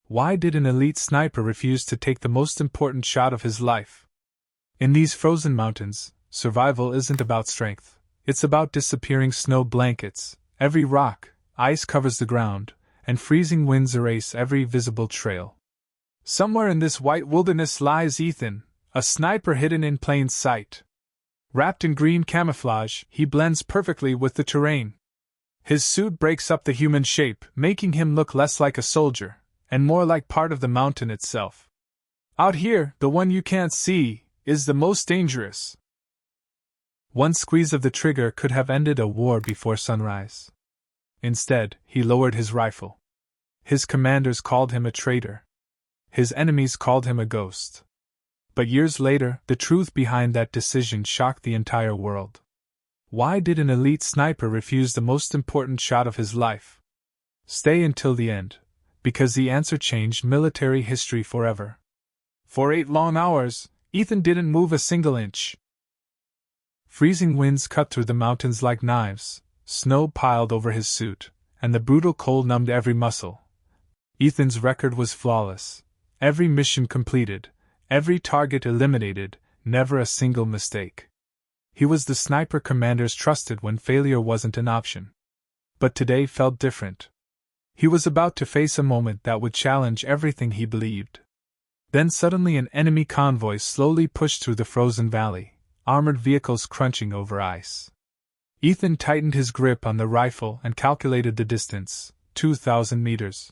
Why did an elite sniper refuse to take the most important shot of his life? In these frozen mountains, survival isn't about strength, it's about disappearing snow blankets. Every rock, ice covers the ground, and freezing winds erase every visible trail. Somewhere in this white wilderness lies Ethan, a sniper hidden in plain sight. Wrapped in green camouflage, he blends perfectly with the terrain. His suit breaks up the human shape, making him look less like a soldier, and more like part of the mountain itself. Out here, the one you can't see, is the most dangerous. One squeeze of the trigger could have ended a war before sunrise. Instead, he lowered his rifle. His commanders called him a traitor. His enemies called him a ghost. But years later, the truth behind that decision shocked the entire world. Why did an elite sniper refuse the most important shot of his life? Stay until the end, because the answer changed military history forever. For 8 long hours, Ethan didn't move a single inch. Freezing winds cut through the mountains like knives, snow piled over his suit, and the brutal cold numbed every muscle. Ethan's record was flawless. Every mission completed, every target eliminated, never a single mistake. He was the sniper commanders trusted when failure wasn't an option. But today felt different. He was about to face a moment that would challenge everything he believed. Then suddenly an enemy convoy slowly pushed through the frozen valley, armored vehicles crunching over ice. Ethan tightened his grip on the rifle and calculated the distance, 2,000 meters.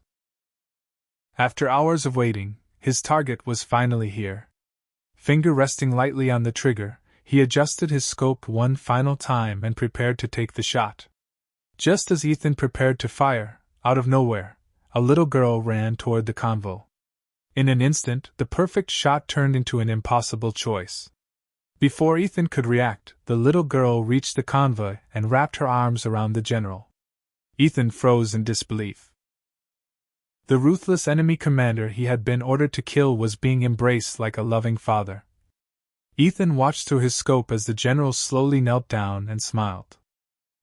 After hours of waiting, his target was finally here. Finger resting lightly on the trigger, he adjusted his scope one final time and prepared to take the shot. Just as Ethan prepared to fire, out of nowhere, a little girl ran toward the convoy. In an instant, the perfect shot turned into an impossible choice. Before Ethan could react, the little girl reached the convoy and wrapped her arms around the general. Ethan froze in disbelief. The ruthless enemy commander he had been ordered to kill was being embraced like a loving father. Ethan watched through his scope as the general slowly knelt down and smiled.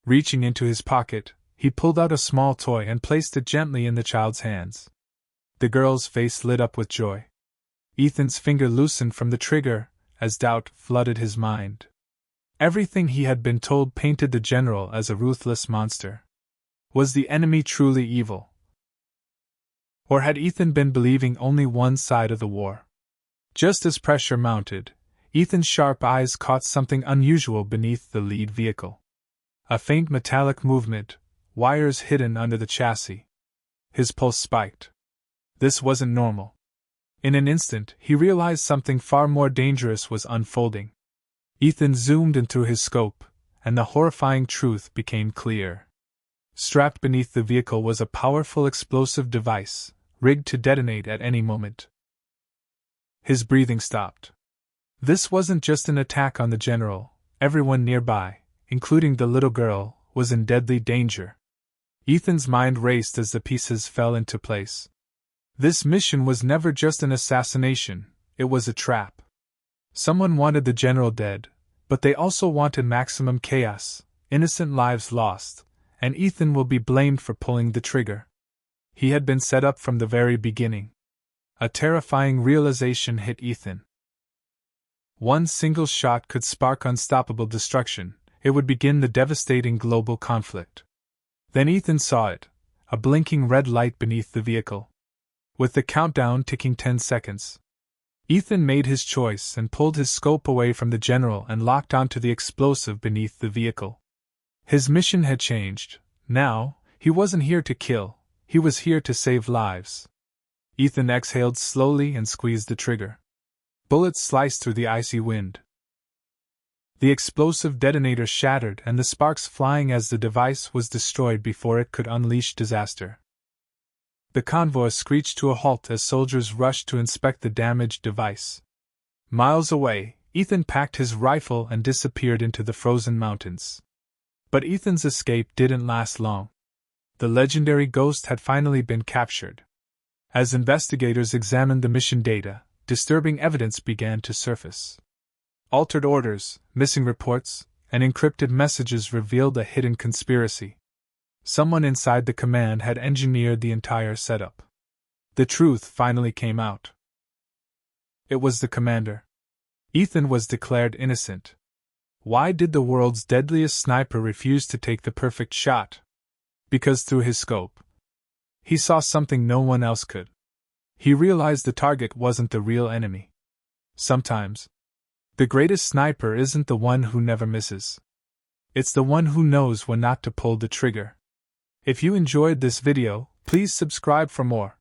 Reaching into his pocket, he pulled out a small toy and placed it gently in the child's hands. The girl's face lit up with joy. Ethan's finger loosened from the trigger as doubt flooded his mind. Everything he had been told painted the general as a ruthless monster. Was the enemy truly evil? Or had Ethan been believing only one side of the war? Just as pressure mounted, Ethan's sharp eyes caught something unusual beneath the lead vehicle. A faint metallic movement, wires hidden under the chassis. His pulse spiked. This wasn't normal. In an instant, he realized something far more dangerous was unfolding. Ethan zoomed in through his scope, and the horrifying truth became clear. Strapped beneath the vehicle was a powerful explosive device, rigged to detonate at any moment. His breathing stopped. This wasn't just an attack on the general, everyone nearby, including the little girl, was in deadly danger. Ethan's mind raced as the pieces fell into place. This mission was never just an assassination, it was a trap. Someone wanted the general dead, but they also wanted maximum chaos, innocent lives lost, and Ethan will be blamed for pulling the trigger. He had been set up from the very beginning. A terrifying realization hit Ethan. One single shot could spark unstoppable destruction, it would begin the devastating global conflict. Then Ethan saw it, a blinking red light beneath the vehicle. With the countdown ticking 10 seconds, Ethan made his choice and pulled his scope away from the general and locked onto the explosive beneath the vehicle. His mission had changed. Now, he wasn't here to kill, he was here to save lives. Ethan exhaled slowly and squeezed the trigger. Bullets sliced through the icy wind. The explosive detonator shattered and the sparks flying as the device was destroyed before it could unleash disaster. The convoy screeched to a halt as soldiers rushed to inspect the damaged device. Miles away, Ethan packed his rifle and disappeared into the frozen mountains. But Ethan's escape didn't last long. The legendary ghost had finally been captured. As investigators examined the mission data, disturbing evidence began to surface. Altered orders, missing reports, and encrypted messages revealed a hidden conspiracy. Someone inside the command had engineered the entire setup. The truth finally came out. It was the commander. Ethan was declared innocent. Why did the world's deadliest sniper refuse to take the perfect shot? Because through his scope, he saw something no one else could. He realized the target wasn't the real enemy. Sometimes, the greatest sniper isn't the one who never misses. It's the one who knows when not to pull the trigger. If you enjoyed this video, please subscribe for more.